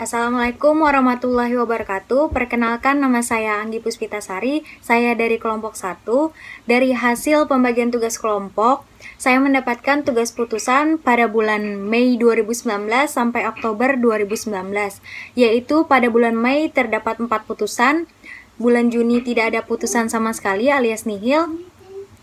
Assalamualaikum warahmatullahi wabarakatuh. Perkenalkan, nama saya Anggi Puspitasari. Saya dari kelompok 1. Dari hasil pembagian tugas kelompok, saya mendapatkan tugas putusan pada bulan Mei 2019 sampai Oktober 2019. Yaitu pada bulan Mei terdapat 4 putusan, bulan Juni tidak ada putusan sama sekali alias nihil,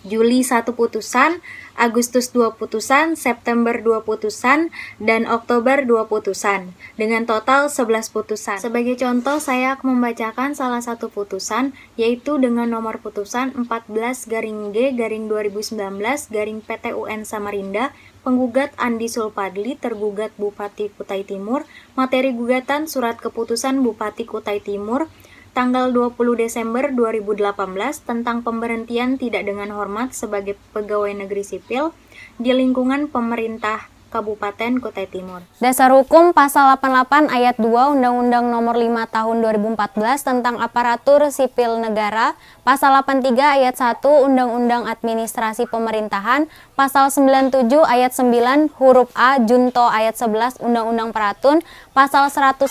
Juli 1 putusan, Agustus 2 putusan, September 2 putusan, dan Oktober 2 putusan, dengan total 11 putusan. Sebagai contoh, saya akan membacakan salah satu putusan, yaitu dengan nomor putusan 14-G-2019-PT UN Samarinda, penggugat Andi Sulpadli, tergugat Bupati Kutai Timur, materi gugatan surat keputusan Bupati Kutai Timur, tanggal 20 Desember 2018 tentang pemberhentian tidak dengan hormat sebagai pegawai negeri sipil di lingkungan pemerintah Kabupaten Kutai Timur. Dasar hukum pasal 88 ayat 2 Undang-Undang Nomor 5 Tahun 2014 tentang Aparatur Sipil Negara, pasal 83 ayat 1 Undang-Undang Administrasi Pemerintahan, pasal 97 ayat 9 huruf A junto ayat 11 Undang-Undang Peratun, pasal 110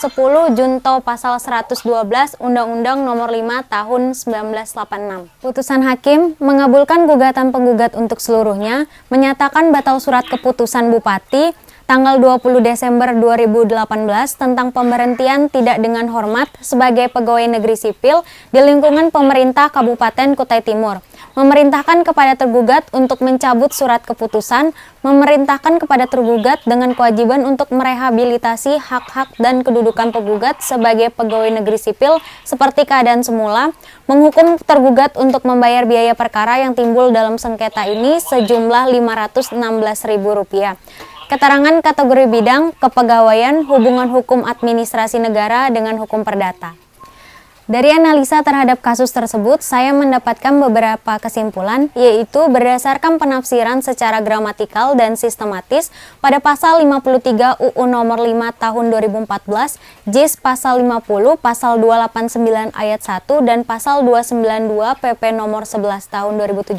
junto pasal 112 Undang-Undang Nomor 5 Tahun 1986. Putusan hakim mengabulkan gugatan penggugat untuk seluruhnya, menyatakan batal surat keputusan Bupati tanggal 20 Desember 2018 tentang pemberhentian tidak dengan hormat sebagai pegawai negeri sipil di lingkungan pemerintah Kabupaten Kutai Timur, memerintahkan kepada tergugat untuk mencabut surat keputusan, memerintahkan kepada tergugat dengan kewajiban untuk merehabilitasi hak-hak dan kedudukan penggugat sebagai pegawai negeri sipil seperti keadaan semula, menghukum tergugat untuk membayar biaya perkara yang timbul dalam sengketa ini sejumlah Rp516.000. Keterangan kategori bidang, kepegawaian, hubungan hukum administrasi negara dengan hukum perdata. Dari analisa terhadap kasus tersebut, saya mendapatkan beberapa kesimpulan, yaitu berdasarkan penafsiran secara gramatikal dan sistematis pada pasal 53 UU Nomor 5 Tahun 2014, JIS pasal 50, pasal 289 ayat 1, dan pasal 292 PP Nomor 11 Tahun 2017,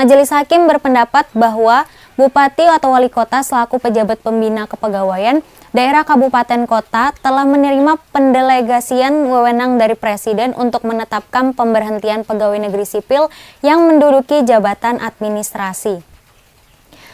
Majelis Hakim berpendapat bahwa Bupati atau Wali Kota selaku pejabat pembina kepegawaian daerah kabupaten kota telah menerima pendelegasian wewenang dari Presiden untuk menetapkan pemberhentian pegawai negeri sipil yang menduduki jabatan administrasi.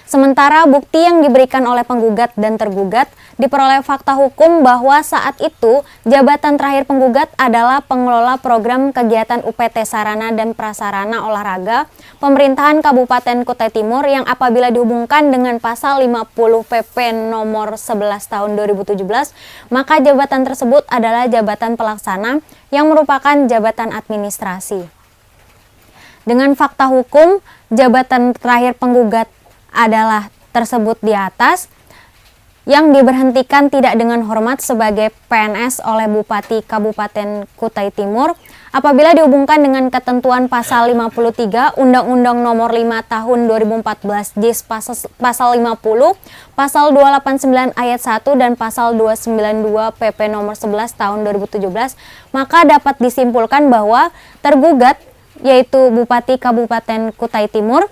Sementara bukti yang diberikan oleh penggugat dan tergugat diperoleh fakta hukum bahwa saat itu jabatan terakhir penggugat adalah pengelola program kegiatan UPT Sarana dan Prasarana Olahraga Pemerintahan Kabupaten Kutai Timur yang apabila dihubungkan dengan pasal 50 PP Nomor 11 Tahun 2017, maka jabatan tersebut adalah jabatan pelaksana yang merupakan jabatan administrasi. Dengan fakta hukum, jabatan terakhir penggugat adalah tersebut di atas, yang diberhentikan tidak dengan hormat sebagai PNS oleh Bupati Kabupaten Kutai Timur apabila dihubungkan dengan ketentuan pasal 53 Undang-Undang Nomor 5 Tahun 2014 JIS pasal 50, pasal 289 ayat 1 dan pasal 292 PP Nomor 11 Tahun 2017, maka dapat disimpulkan bahwa tergugat yaitu Bupati Kabupaten Kutai Timur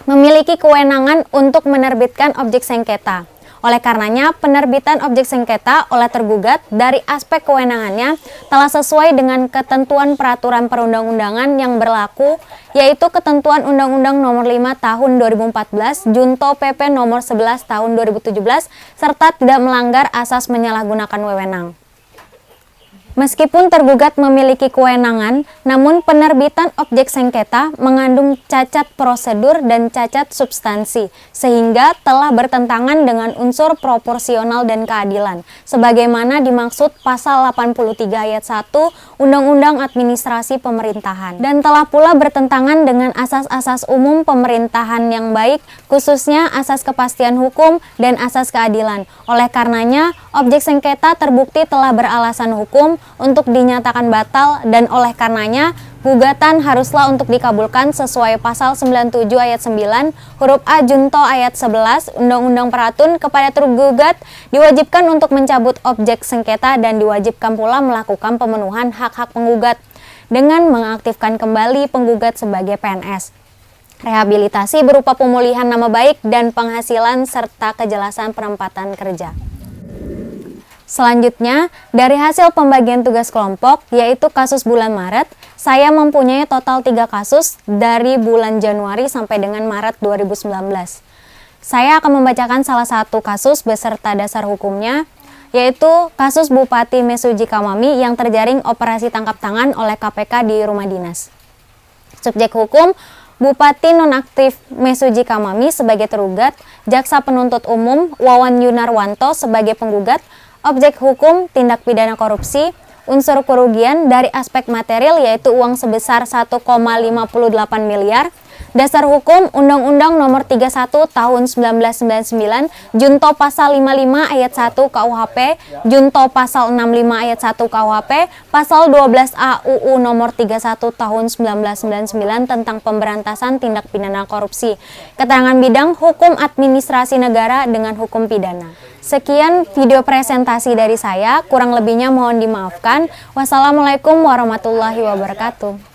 memiliki kewenangan untuk menerbitkan objek sengketa. Oleh karenanya, penerbitan objek sengketa oleh tergugat dari aspek kewenangannya telah sesuai dengan ketentuan peraturan perundang-undangan yang berlaku, yaitu ketentuan Undang-Undang Nomor 5 Tahun 2014, Junto PP Nomor 11 Tahun 2017, serta tidak melanggar asas menyalahgunakan wewenang. Meskipun tergugat memiliki kewenangan, namun penerbitan objek sengketa mengandung cacat prosedur dan cacat substansi, sehingga telah bertentangan dengan unsur proporsional dan keadilan, sebagaimana dimaksud pasal 83 ayat 1 Undang-Undang Administrasi Pemerintahan, dan telah pula bertentangan dengan asas-asas umum pemerintahan yang baik, khususnya asas kepastian hukum dan asas keadilan. Oleh karenanya, objek sengketa terbukti telah beralasan hukum untuk dinyatakan batal, dan oleh karenanya gugatan haruslah untuk dikabulkan sesuai pasal 97 ayat 9 huruf A junto ayat 11 Undang-Undang Peratun. Kepada tergugat diwajibkan untuk mencabut objek sengketa dan diwajibkan pula melakukan pemenuhan hak-hak penggugat dengan mengaktifkan kembali penggugat sebagai PNS. Rehabilitasi berupa pemulihan nama baik dan penghasilan serta kejelasan penempatan kerja. Selanjutnya, dari hasil pembagian tugas kelompok, yaitu kasus bulan Maret, saya mempunyai total 3 kasus dari bulan Januari sampai dengan Maret 2019. Saya akan membacakan salah satu kasus beserta dasar hukumnya, yaitu kasus Bupati Mesuji Kamami yang terjaring operasi tangkap tangan oleh KPK di rumah dinas. Subjek hukum, Bupati nonaktif Mesuji Kamami sebagai tergugat, Jaksa Penuntut Umum Wawan Yunarwanto sebagai penggugat. Objek hukum tindak pidana korupsi, unsur kerugian dari aspek material yaitu uang sebesar 1,58 miliar. Dasar hukum Undang-Undang Nomor 31 Tahun 1999, Junto Pasal 55 Ayat 1 KUHP, Junto Pasal 65 Ayat 1 KUHP, Pasal 12A UU Nomor 31 Tahun 1999 tentang pemberantasan tindak pidana korupsi. Keterangan bidang hukum administrasi negara dengan hukum pidana. Sekian video presentasi dari saya, kurang lebihnya mohon dimaafkan. Wassalamualaikum warahmatullahi wabarakatuh.